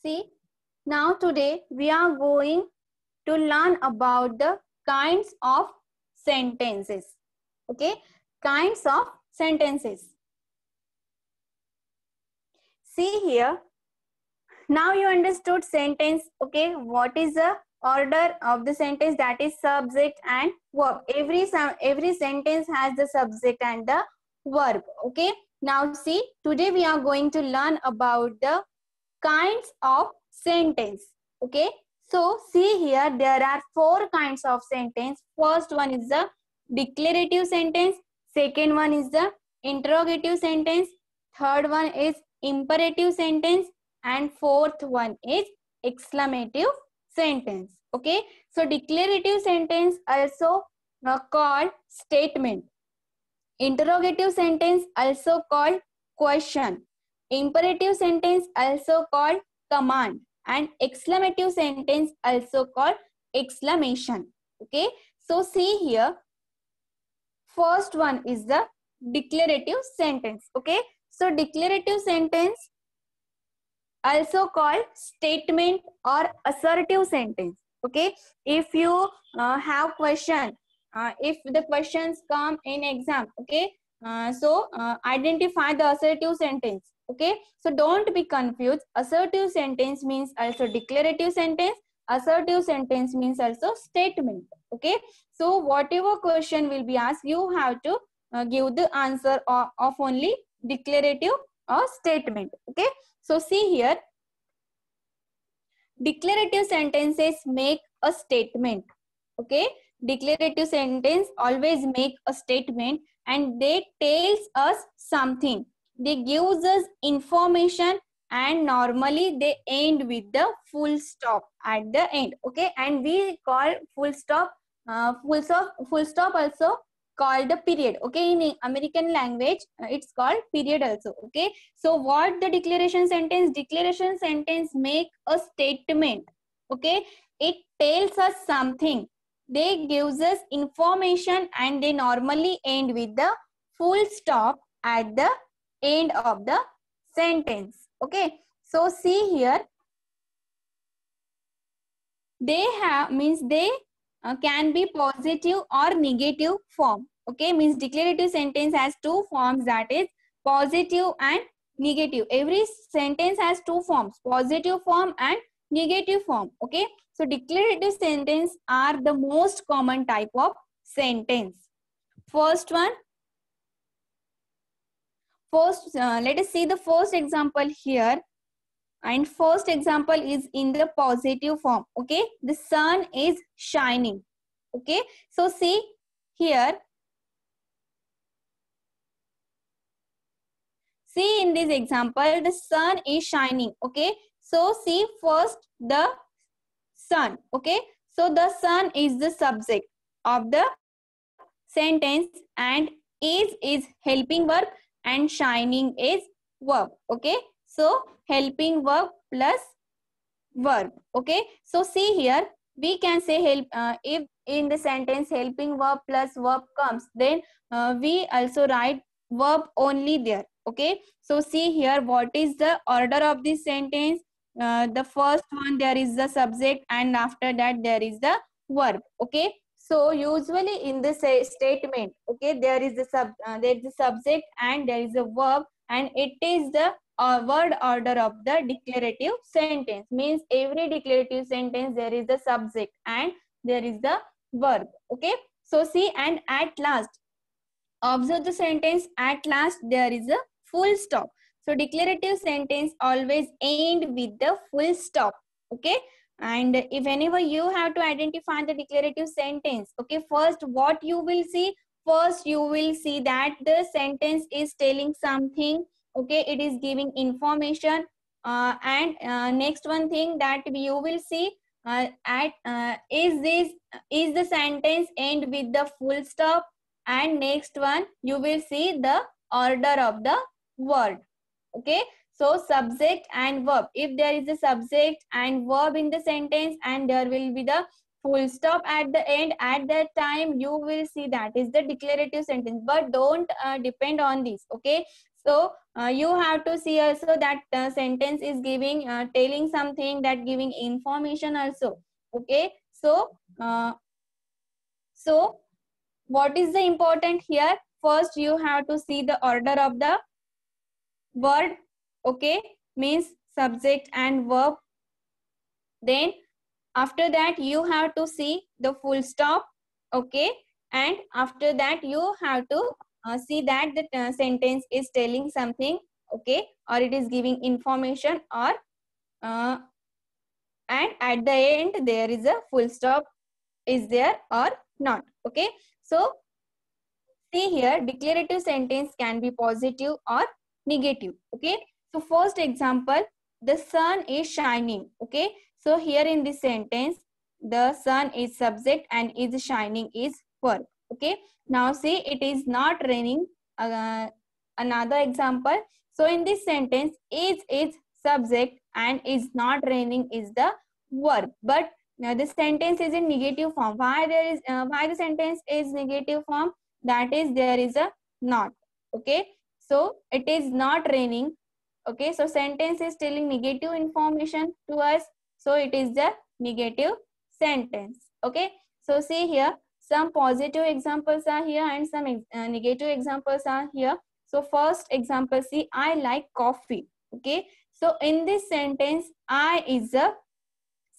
See, now today we are going to learn about the kinds of sentences. Okay, kinds of sentences. See here, now you understood sentence. Okay, what is the order of the sentence? That is subject and verb. Every sentence has the subject and the verb. Okay, now see, today we are going to learn about the kinds of sentence. Okay, so see here, there are 4 kinds of sentence. First one is the declarative sentence, second one is the interrogative sentence, third one is imperative sentence, and fourth one is exclamative sentence. Okay, so declarative sentence also called statement, interrogative sentence also called question, imperative sentence also called command, and exclamative sentence also called exclamation. Okay, so see here, first one is the declarative sentence. Okay, so declarative sentence also called statement or assertive sentence. Okay, if you have question, if the questions come in exam, okay, identify the assertive sentence. Okay, so don't be confused. Assertive sentence means also declarative sentence, assertive sentence means also statement. Okay, so whatever question will be asked, you have to give the answer of only declarative or statement. Okay, so see here, declarative sentences make a statement. Okay, declarative sentence always make a statement and they tells us something, they gives us information, and normally they end with the full stop at the end. Okay, and we call full stop also called the period. Okay, in American language it's called period also. Okay, so what the declaration sentence make a statement. Okay, it tells us something, they gives us information, and they normally end with the full stop at the end of the sentence. Okay, so see here, they have means they can be positive or negative form. Okay, means declarative sentence has 2 forms, that is positive and negative. Every sentence has 2 forms, positive form and negative form. Okay, so declarative sentence are the most common type of sentence. First, let us see the first example here. And first example is in the positive form. Okay, the sun is shining. Okay, so see here, see in this example, the sun is shining. Okay, so see first the sun. Okay, so the sun is the subject of the sentence, and is helping verb, and shining is verb. Okay, so helping verb plus verb. Okay, so see here, we can say help, if in the sentence helping verb plus verb comes, then we also write verb only there. Okay, so see here, what is the order of this sentence? The first one, there is the subject, and after that there is the verb. Okay, so usually in the statement, okay, there is the subject and there is a verb, and it is the word order of the declarative sentence. Means every declarative sentence there is the subject and there is the verb. Okay, so see, and at last, observe the sentence, at last there is a full stop. So declarative sentence always end with the full stop. Okay, and if whenever you have to identify the declarative sentence, okay, first what you will see, first you will see that the sentence is telling something. Okay, it is giving information, and next one thing that you will see, is the sentence end with the full stop, and next one you will see the order of the word. Okay, so subject and verb, if there is a subject and verb in the sentence and there will be the full stop at the end, at that time you will see that is the declarative sentence. But don't depend on this. Okay, So you have to see also that sentence is giving telling something, that giving information also. Okay, so what is the important here? First you have to see the order of the word. Okay, means subject and verb. Then after that you have to see the full stop. Okay, and after that you have to see that the sentence is telling something. Okay, or it is giving information, or uh, and at the end there is a full stop, is there or not. Okay, so see here, declarative sentence can be positive or negative. Okay, so first example, the sun is shining. Okay, so here in this sentence, the sun is subject and is shining is verb. Okay, now see, it is not raining. Another example, so in this sentence, is subject and is not raining is the verb. But now the sentence is in negative form. Why there is why the sentence is negative form? That is, there is a not. Okay, so it is not raining. Okay, so sentence is telling negative information to us, so it is the negative sentence. Okay, so see here, some positive examples are here and some negative examples are here. So first example, see, I like coffee. Okay, so in this sentence, I is the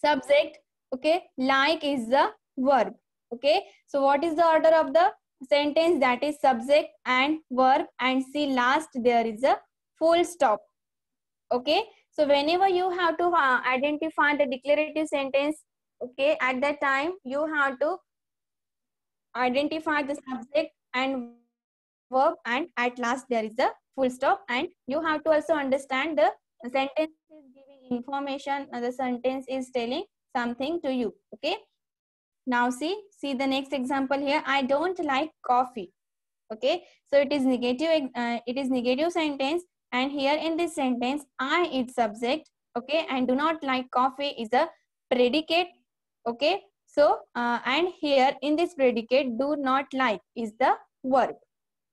subject. Okay, like is the verb. Okay, so what is the order of the sentence? That is subject and verb, and see last there is a full stop. Okay, so whenever you have to identify the declarative sentence, okay, at that time you have to identify the subject and verb, and at last there is a full stop, and you have to also understand the sentence is giving information, the sentence is telling something to you. Okay, now see the next example here, I don't like coffee. Okay, so it is negative sentence, and here in this sentence, I is subject. Okay, and do not like coffee is a predicate. Okay, so and here in this predicate, do not like is the verb.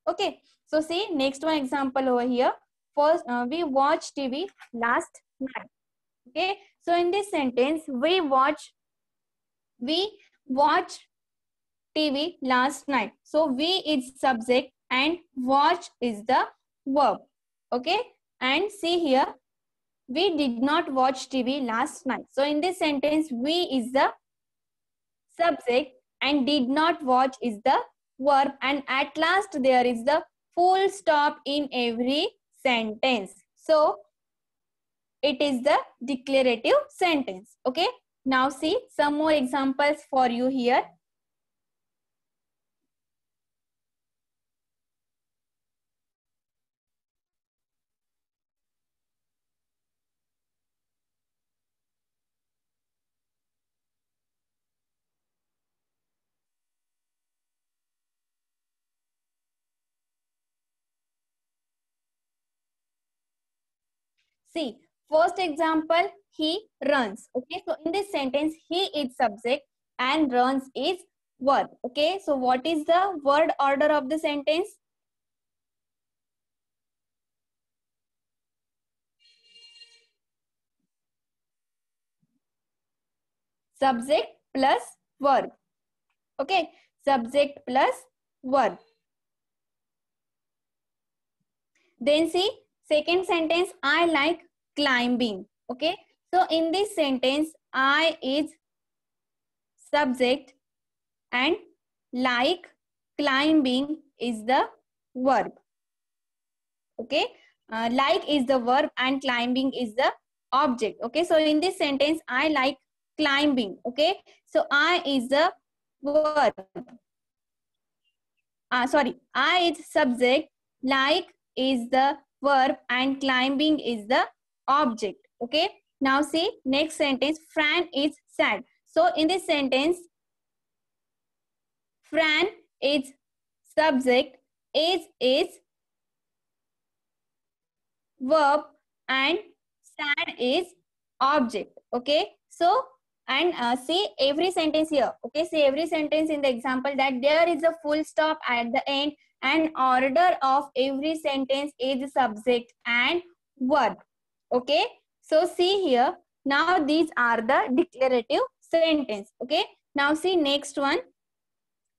Okay, so see next one example over here. First, we watched TV last night. Okay, so in this sentence, we watched TV last night. So we is subject and watch is the verb. Okay, and see here, we did not watch TV last night. So in this sentence, we is the subject and did not watch is the verb, and at last there is the full stop in every sentence. So it is the declarative sentence. Okay, now see some more examples for you here. See, first example, he runs. Okay, so in this sentence, he is subject and runs is verb. Okay, so what is the word order of the sentence? Subject plus verb. Okay, subject plus verb. Then see, second sentence, I like climbing. Okay, so in this sentence, I is subject and like climbing is the verb. Okay, like is the verb and climbing is the object. Okay, so in this sentence, I like climbing. Okay, so I is the verb. Sorry, I is subject, like is the verb, and climbing is the object. Okay, now see next sentence, Fran is sad. So in this sentence, Fran is subject, is verb, and sad is object. Okay, so and see every sentence here. Okay, see every sentence in the example that there is a full stop at the end, and order of every sentence is subject and verb. Okay, so see here, now these are the declarative sentence. Okay, now see next one,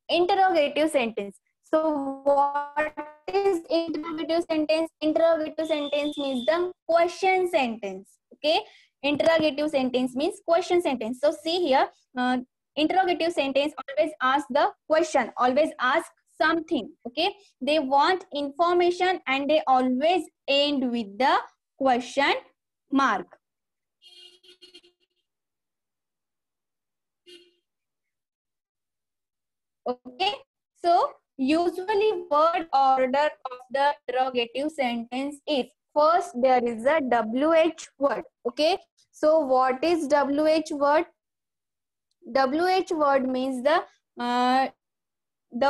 interrogative sentence. So what is interrogative sentence? Interrogative sentence means the question sentence. Okay, interrogative sentence means question sentence. So see here, interrogative sentence always ask the question, always ask something. Okay, they want information and they always end with the question mark. Okay, so usually word order of the interrogative sentence is first there is a WH word. Okay, so what is WH word? WH word means the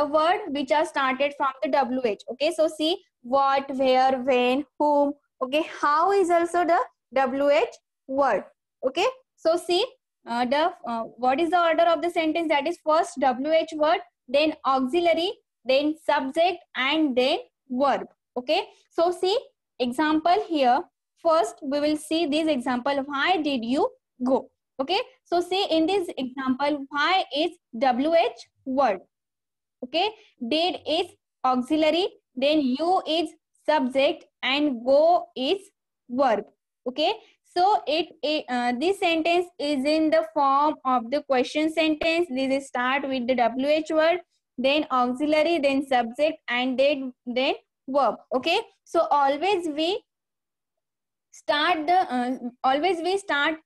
word which are started from the WH. Okay, so see what, where, when, whom. Okay, how is also the WH word. Okay, so see what is the order of the sentence? That is first WH word, then auxiliary, then subject, and then verb. Okay, so see example here. First we will see this example, why did you go? Okay, so see in this example, why is WH word. Okay, did is auxiliary, then you is subject, and go is verb. Okay, so this sentence is in the form of the question sentence. This is start with the WH word, then auxiliary, then subject, and then verb. Okay, so always we start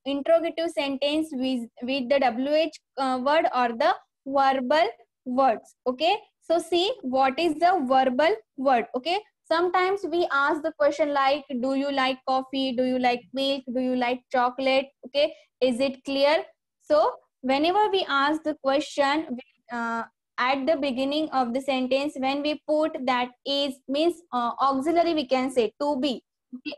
interrogative sentence with the WH word or the verbal words. Okay, so see what is the verbal word. Okay, sometimes we ask the question like, do you like coffee, do you like milk, do you like chocolate? Okay, is it clear? So whenever we ask the question, at the beginning of the sentence, when we put that is means auxiliary, we can say to be.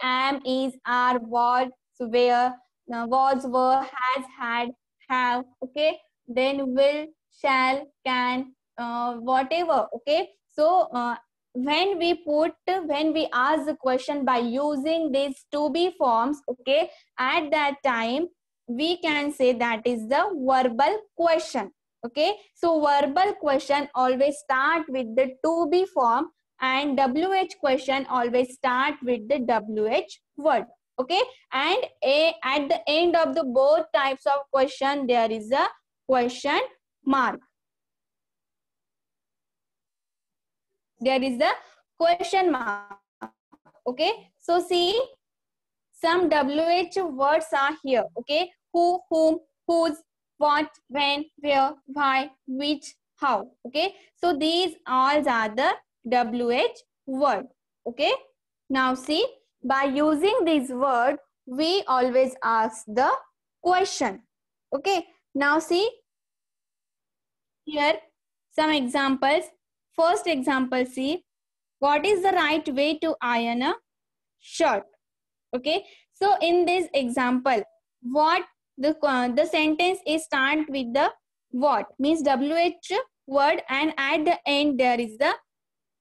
Am, is, are, was, where, was, were, has, had, have. Okay, then will, shall, can, whatever. Okay, so when we ask the question by using these to be forms, okay, at that time we can say that is the verbal question. Okay, so verbal question always start with the to be form, and WH question always start with the WH word. Okay, and at the end of the both types of question there is a question mark. There is a question mark. Okay, so see some WH words are here. Okay, who, whom, whose, what, when, where, why, which, how. Okay, so these all are the WH word. Okay, now see, by using this word we always ask the question. Okay, now see here some examples. First example, see what is the right way to iron a shirt. Okay, so in this example, what the sentence is start with the what means WH word, and at the end there is the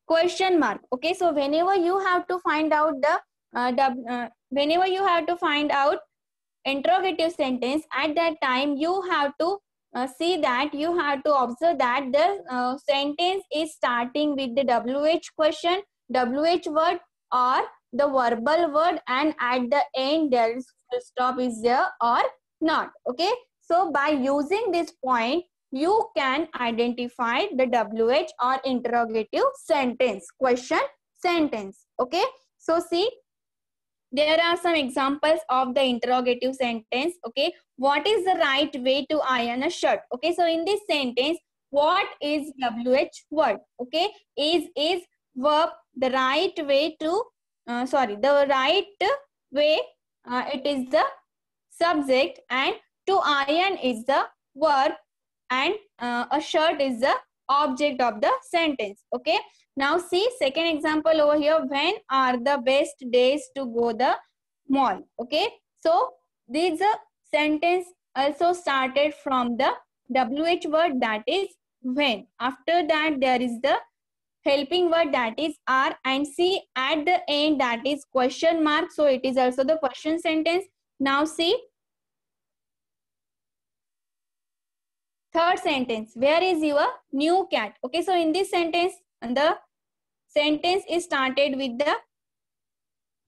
question mark. Okay, so whenever you have to find out whenever you have to find out interrogative sentence, at that time you have to see that you have to observe that the sentence is starting with the WH question, WH word, or the verbal word, and at the end there is full stop is there or not. Okay, so by using this point you can identify the WH or interrogative sentence, question sentence. Okay, so see there are some examples of the interrogative sentence. Okay, what is the right way to iron a shirt? Okay, so in this sentence what is WH word? Okay, is verb, the right way to the right way, it is the subject, and to iron is the verb, and a shirt is the object of the sentence. Okay, now see second example over here, when are the best days to go the mall? Okay, so this sentence also started from the WH word, that is when. After that there is the helping word that is are, and see at the end that is question mark. So it is also the question sentence. Now see third sentence. Where is your new cat? Okay, so in this sentence, the sentence is started with the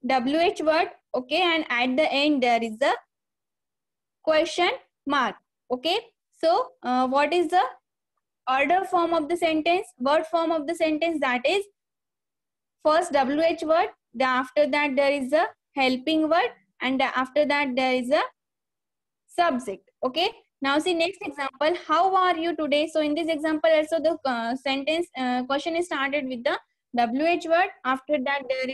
WH word. Okay, and at the end there is the question mark. Okay, so what is the order form of the sentence? Word form of the sentence, that is first WH word, then after that there is a helping word, and after that there is a subject. Okay, now see next example. How are you today? So in this example also the sentence question is started with the WH word. After that there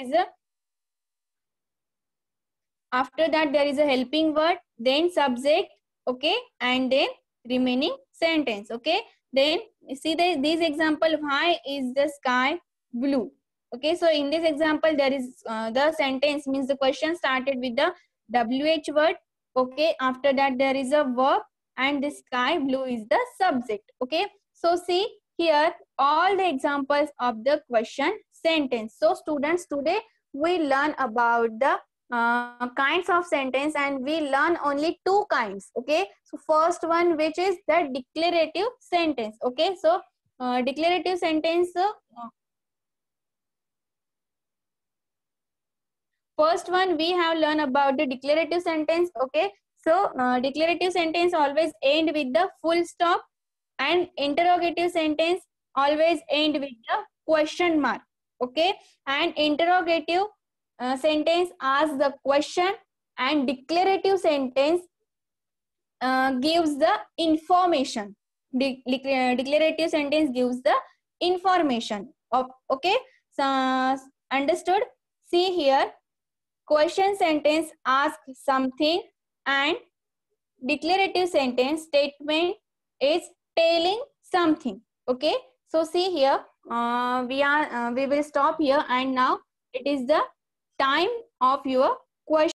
is a helping word, then subject. Okay, and then remaining sentence. Okay, then see this example. Why is the sky blue? Okay, so in this example there is the sentence means the question started with the WH word. Okay, after that there is a verb, and the sky blue is the subject. Okay, so see here all the examples of the question sentence. So students, today we learn about the kinds of sentence, and we learn only two kinds. Okay, so first one, which is the declarative sentence. Okay, so declarative sentence, first one we have learned about the declarative sentence. Okay, so declarative sentence always end with the full stop, and interrogative sentence always end with the question mark. Okay, and interrogative sentence asks the question, and declarative sentence gives the information. Declarative sentence gives the information of. Okay, so understood? See here, question sentence asks something, and declarative sentence statement is telling something. Okay, so see here, we will stop here, and now it is the time of your question.